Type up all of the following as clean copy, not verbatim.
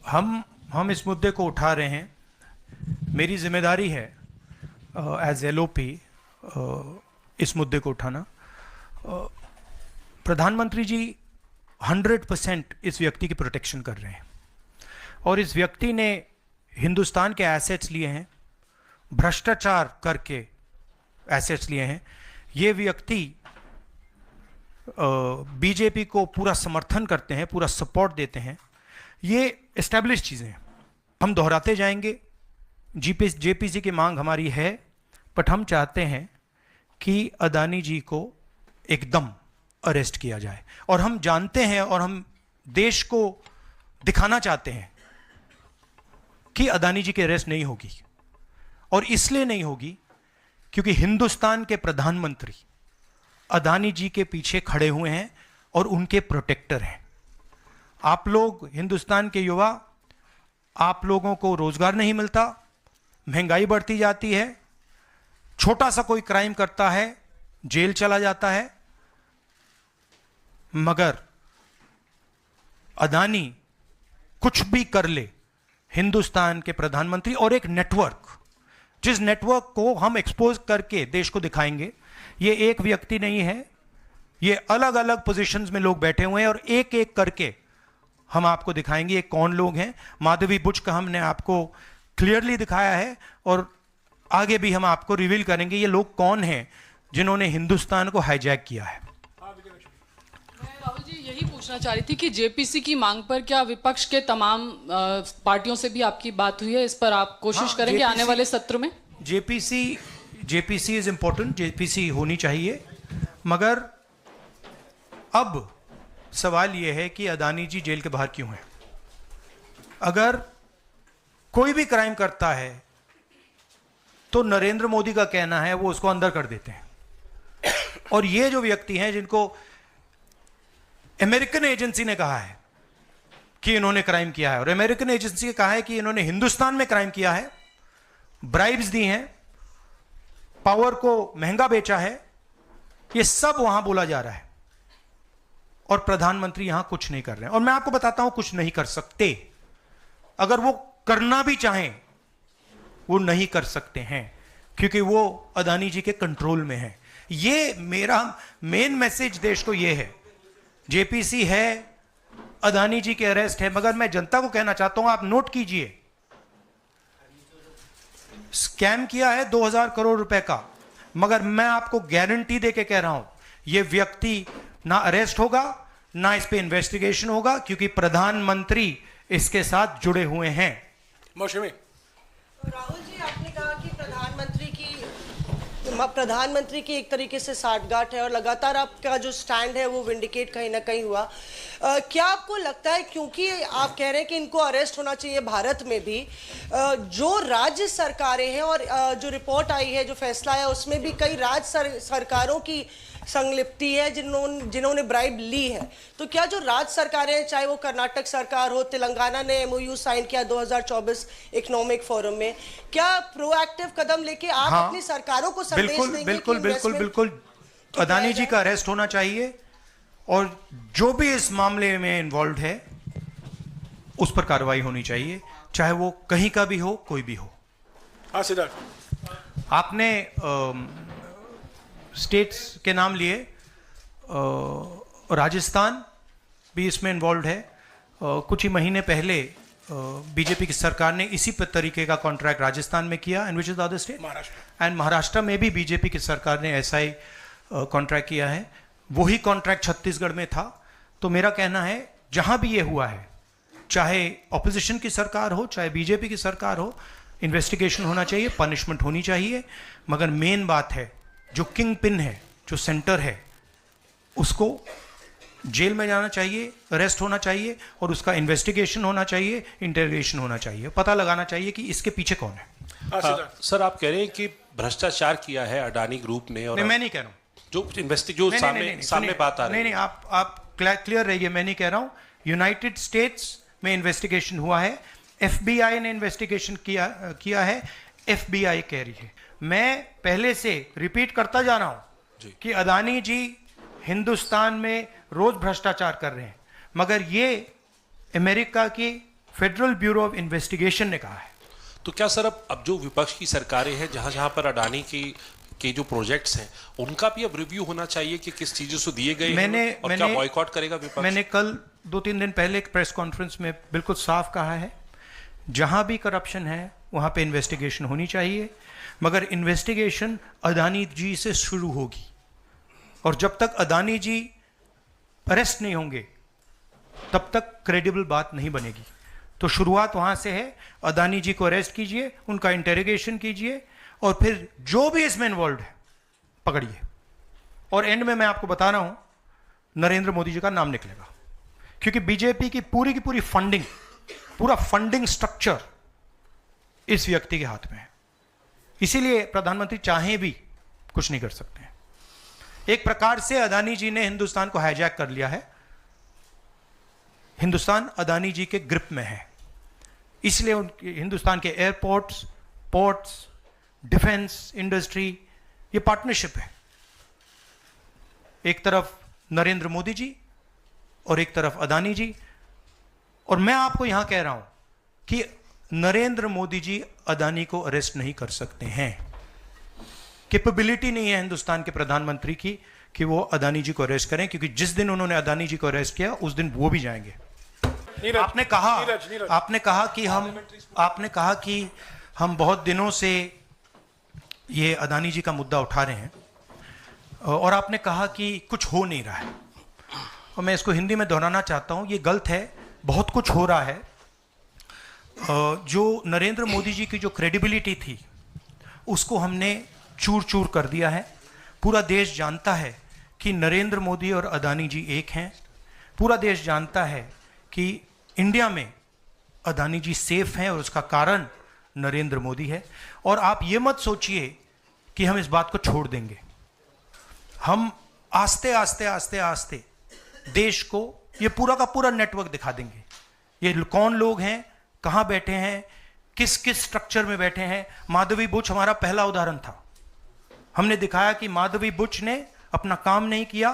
हम इस मुद्दे को उठा रहे हैं। मेरी जिम्मेदारी है एज एलओपी इस मुद्दे को उठाना। प्रधानमंत्री जी 100% इस व्यक्ति की प्रोटेक्शन कर रहे हैं और इस व्यक्ति ने हिंदुस्तान के एसेट्स लिए हैं, भ्रष्टाचार करके एसेट्स लिए हैं। ये व्यक्ति बीजेपी को पूरा समर्थन करते हैं, पूरा सपोर्ट देते हैं। ये एस्टैब्लिश चीज़ें हैं, हम दोहराते जाएंगे। जेपीसी की मांग हमारी है, बट हम चाहते हैं कि अदानी जी को एकदम अरेस्ट किया जाए। और हम जानते हैं और हम देश को दिखाना चाहते हैं कि अदानी जी की अरेस्ट नहीं होगी, और इसलिए नहीं होगी क्योंकि हिंदुस्तान के प्रधानमंत्री अदानी जी के पीछे खड़े हुए हैं और उनके प्रोटेक्टर हैं। आप लोग हिंदुस्तान के युवा, आप लोगों को रोजगार नहीं मिलता, महंगाई बढ़ती जाती है, छोटा सा कोई क्राइम करता है जेल चला जाता है, मगर अदानी कुछ भी कर ले, हिंदुस्तान के प्रधानमंत्री और एक नेटवर्क, जिस नेटवर्क को हम एक्सपोज करके देश को दिखाएंगे। ये एक व्यक्ति नहीं है, ये अलग अलग पोजीशंस में लोग बैठे हुए हैं और एक एक करके हम आपको दिखाएंगे ये कौन लोग हैं। माधवी बुच का हमने आपको क्लियरली दिखाया है और आगे भी हम आपको रिवील करेंगे ये लोग कौन हैं जिन्होंने हिंदुस्तान को हाईजैक किया है। राहुल जी, यही पूछना चाह रही थी कि जेपीसी की मांग पर क्या विपक्ष के तमाम पार्टियों से भी आपकी बात हुई है? इस पर आप कोशिश करेंगे आने वाले सत्र में? जेपीसी इज इंपॉर्टेंट, जेपीसी होनी चाहिए, मगर अब सवाल यह है कि अदानी जी जेल के बाहर क्यों हैं? अगर कोई भी क्राइम करता है तो नरेंद्र मोदी का कहना है वो उसको अंदर कर देते हैं, और ये जो व्यक्ति हैं जिनको अमेरिकन एजेंसी ने कहा है कि इन्होंने क्राइम किया है, और अमेरिकन एजेंसी ने कहा है कि इन्होंने हिंदुस्तान में क्राइम किया है, ब्राइब्स दी हैं, पावर को महंगा बेचा है, ये सब वहां बोला जा रहा है और प्रधानमंत्री यहां कुछ नहीं कर रहे हैं। और मैं आपको बताता हूं कुछ नहीं कर सकते। अगर वो करना भी चाहें वो नहीं कर सकते हैं क्योंकि वो अदानी जी के कंट्रोल में है। ये मेरा मेन मैसेज देश को ये है, जेपीसी है, अदानी जी के अरेस्ट है, मगर मैं जनता को कहना चाहता हूं आप नोट कीजिए, स्कैम किया है 2000 करोड़ रुपए का, मगर मैं आपको गारंटी देके कह रहा हूं यह व्यक्ति ना अरेस्ट होगा ना इस पे इन्वेस्टिगेशन होगा क्योंकि प्रधानमंत्री इसके साथ जुड़े हुए हैं। मौसमी राहुल जी, आपने कहा कि प्रधानमंत्री की एक तरीके से साठगांठ है और लगातार आपका जो स्टैंड है वो विंडिकेट कहीं ना कहीं हुआ। क्या आपको लगता है, क्योंकि आप कह रहे हैं कि इनको अरेस्ट होना चाहिए भारत में भी, जो राज्य सरकारें हैं और जो रिपोर्ट आई है, जो फैसला है, उसमें भी कई राज्य सरकारों की संलिप्ति है जिन्होंने ब्राइब ली है, तो क्या जो राज्य सरकारें हैं, चाहे वो कर्नाटक सरकार हो, तेलंगाना ने MOU साइन किया 2024 इकोनॉमिक फोरम में, क्या प्रोएक्टिव कदम लेके आप अपनी सरकारों को संदेश देंगे? बिल्कुल अदानी जी का अरेस्ट होना चाहिए और जो भी इस मामले में इन्वॉल्व है उस पर कार्रवाई होनी चाहिए, चाहे वो कहीं का भी हो, कोई भी हो। हाँ सिद्धार्थ, आपने स्टेट्स के नाम लिए, राजस्थान भी इसमें इन्वॉल्व है। कुछ ही महीने पहले बीजेपी की सरकार ने इसी तरीके का कॉन्ट्रैक्ट राजस्थान में किया, and which is the other state, Maharashtra में भी बीजेपी की सरकार ने ऐसा ही कॉन्ट्रैक्ट किया है। वही कॉन्ट्रैक्ट छत्तीसगढ़ में था। तो मेरा कहना है जहां भी ये हुआ है, चाहे ऑपोजिशन की सरकार हो चाहे बीजेपी की सरकार हो, इन्वेस्टिगेशन होना चाहिए, पनिशमेंट होनी चाहिए, मगर मेन बात है जो किंग पिन है, जो सेंटर है, उसको जेल में जाना चाहिए, अरेस्ट होना चाहिए और उसका इन्वेस्टिगेशन होना चाहिए, इंटरोगेशन होना चाहिए, पता लगाना चाहिए कि इसके पीछे कौन है। सर, आप कह रहे हैं कि भ्रष्टाचार किया है अडानी ग्रुप ने, और मैं नहीं कह रहा हूं, जो सामने बात आ रही है। नहीं, आप क्लियर रहिए, मैं नहीं कह रहा हूं। यूनाइटेड स्टेट्स में इन्वेस्टिगेशन हुआ है, FBI ने इन्वेस्टिगेशन किया है, FBI कह रही है। मैं पहले से रिपीट करता जा रहा हूं कि अदानी जी हिंदुस्तान में रोज भ्रष्टाचार कर रहे हैं, मगर ये अमेरिका की फेडरल ब्यूरो ऑफ इन्वेस्टिगेशन ने कहा है। तो क्या सर अब जो विपक्ष की सरकारें हैं जहां जहां पर अडानी की के जो प्रोजेक्ट्स हैं उनका भी अब रिव्यू होना चाहिए कि किस चीजों से दिए गए हैं और क्या बॉयकॉट करेगा विपक्ष? मैंने कल 2-3 दिन पहले एक प्रेस कॉन्फ्रेंस में बिल्कुल साफ कहा है, जहां भी करप्शन है वहां पे इन्वेस्टिगेशन होनी चाहिए, मगर इन्वेस्टिगेशन अदानी जी से शुरू होगी और जब तक अदानी जी अरेस्ट नहीं होंगे तब तक क्रेडिबल बात नहीं बनेगी। तो शुरुआत वहां से है, अदानी जी को अरेस्ट कीजिए, उनका इंटेरोगेशन कीजिए और फिर जो भी इसमें इन्वॉल्व है पकड़िए। और एंड में मैं आपको बता रहा हूं नरेंद्र मोदी जी का नाम निकलेगा, क्योंकि बीजेपी की पूरी फंडिंग, पूरा फंडिंग स्ट्रक्चर इस व्यक्ति के हाथ में है। इसीलिए प्रधानमंत्री चाहे भी कुछ नहीं कर सकते हैं। एक प्रकार से अदानी जी ने हिंदुस्तान को हाईजैक कर लिया है, हिंदुस्तान अदानी जी के ग्रिप में है, इसलिए उनके हिंदुस्तान के एयरपोर्ट्स, पोर्ट्स, डिफेंस इंडस्ट्री, ये पार्टनरशिप है। एक तरफ नरेंद्र मोदी जी और एक तरफ अदानी जी। और मैं आपको यहां कह रहा हूं कि नरेंद्र मोदी जी अदानी को अरेस्ट नहीं कर सकते हैं, कैपेबिलिटी नहीं है हिंदुस्तान के प्रधानमंत्री की कि वो अदानी जी को अरेस्ट करें, क्योंकि जिस दिन उन्होंने अदानी जी को अरेस्ट किया उस दिन वो भी जाएंगे। आपने कहा कि हम बहुत दिनों से ये अदानी जी का मुद्दा उठा रहे हैं और आपने कहा कि कुछ हो नहीं रहा है, और मैं इसको हिंदी में दोहराना चाहता हूं, ये गलत है। बहुत कुछ हो रहा है। जो नरेंद्र मोदी जी की जो क्रेडिबिलिटी थी उसको हमने चूर चूर कर दिया है। पूरा देश जानता है कि नरेंद्र मोदी और अदानी जी एक हैं। पूरा देश जानता है कि इंडिया में अदानी जी सेफ हैं और उसका कारण नरेंद्र मोदी है। और आप ये मत सोचिए कि हम इस बात को छोड़ देंगे। हम आस्ते आस्ते आस्ते आस्ते देश को ये पूरा का पूरा नेटवर्क दिखा देंगे। ये कौन लोग हैं, कहां बैठे हैं, किस किस स्ट्रक्चर में बैठे हैं। माधवी बुच हमारा पहला उदाहरण था। हमने दिखाया कि माधवी बुच ने अपना काम नहीं किया,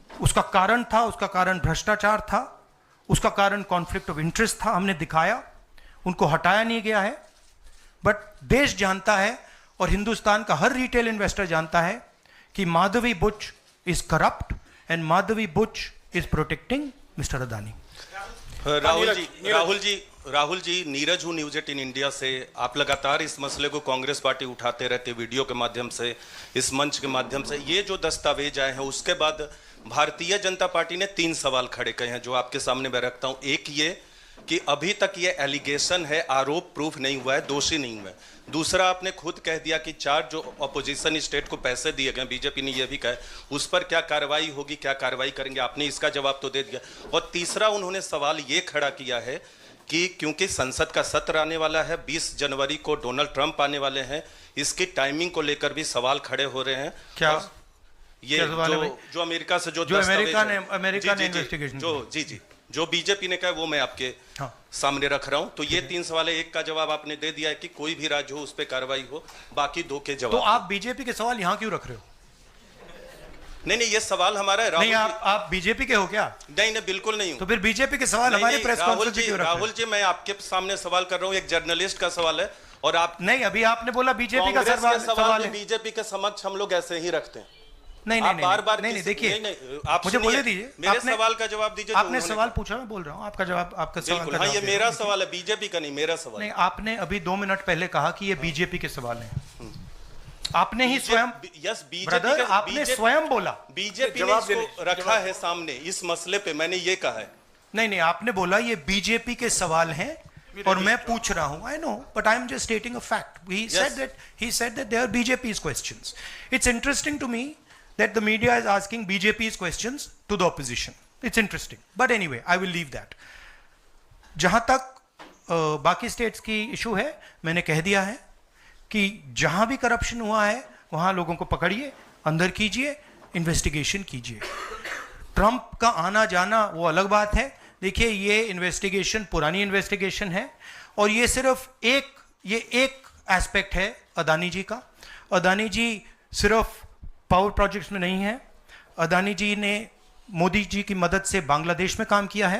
उसका कारण था, उसका कारण भ्रष्टाचार था, उसका कारण कॉन्फ्लिक्ट ऑफ इंटरेस्ट था। हमने दिखाया, उनको हटाया नहीं गया है। बट देश जानता है और हिंदुस्तान का हर रिटेल इन्वेस्टर जानता है कि Madhavi Buch is corrupt and Madhavi Buch is protecting mister Adani. Rahul ji, Neeraj हूँ न्यूज 18 इंडिया से। आप लगातार इस मसले को कांग्रेस पार्टी उठाते रहते, वीडियो के माध्यम से, इस मंच के माध्यम से। ये जो दस्तावेज आए हैं उसके बाद भारतीय जनता पार्टी ने 3 सवाल खड़े किए हैं जो आपके सामने मैं रखता हूँ। एक ये कि अभी तक ये एलिगेशन है, आरोप प्रूफ नहीं हुआ है, दोषी नहीं हुआ है। दूसरा, आपने खुद कह दिया कि 4 जो अपोजिशन स्टेट को पैसे दिए गए, बीजेपी ने यह भी कहा, उस पर क्या कार्रवाई होगी, क्या कार्रवाई करेंगे, आपने इसका जवाब तो दे दिया। और तीसरा उन्होंने सवाल ये खड़ा किया है कि क्योंकि संसद का सत्र आने वाला है, 20 जनवरी को डोनाल्ड ट्रंप आने वाले हैं, इसकी टाइमिंग को लेकर भी सवाल खड़े हो रहे हैं। क्या ये जो अमेरिका से जो अमेरिका ने इन्वेस्टिगेशन जो बीजेपी ने कहा वो मैं आपके सामने रख रहा हूं। तो ये 3 सवाल है। एक का जवाब आपने दे दिया है कि कोई भी राज्य हो उस पर कार्रवाई हो, बाकी 2 के जवाब। तो आप बीजेपी के सवाल यहां क्यों रख रहे हो? नहीं, ये सवाल हमारा है। नहीं, आप बीजेपी के हो क्या? नहीं, बिल्कुल नहीं हूं। तो फिर बीजेपी के सवाल हमारे प्रेस कॉन्फ्रेंस में क्यों रख रहे हो? राहुल जी, मैं आपके सामने सवाल कर रहा हूं, एक जर्नलिस्ट का सवाल है। और आप नहीं, अभी आपने बोला बीजेपी का सवाल है। बीजेपी के समक्ष हम लोग ऐसे ही रखते हैं। नहीं, बार-बार नहीं, देखिए, आप मुझे बोलने दीजिए। मेरे सवाल का जवाब दीजिए। आपने सवाल पूछा, मैं बोल रहा हूं, आपका जवाब, आपका सवाल का जवाब। ये मेरा सवाल है, बीजेपी का नहीं, मेरा सवाल। नहीं, आपने अभी 2 मिनट पहले कहा कि ये बीजेपी के सवाल हैं। आपने ही स्वयं, ब्रदर, आपने स्वयं बोला बीजेपी ने इसको रखा है सामने इस मसले पे, मैंने ये कहा है। नहीं, आपने बोला ये बीजेपी के सवाल हैं और मैं पूछ रहा हूं। I know, but I am just stating a fact. He said that they are BJP's questions. It's interesting to me that the media is asking BJP's questions to the opposition. It's interesting. But anyway, I will leave that. जहां तक बाकी states की issue है, मैंने कह दिया है कि जहां भी करप्शन हुआ है वहां लोगों को पकड़िए, अंदर कीजिए, इन्वेस्टिगेशन कीजिए। ट्रंप का आना जाना वो अलग बात है। देखिए, ये इन्वेस्टिगेशन पुरानी इन्वेस्टिगेशन है और ये सिर्फ एक एस्पेक्ट है अदानी जी का। अदानी जी सिर्फ पावर प्रोजेक्ट्स में नहीं है। अदानी जी ने मोदी जी की मदद से बांग्लादेश में काम किया है।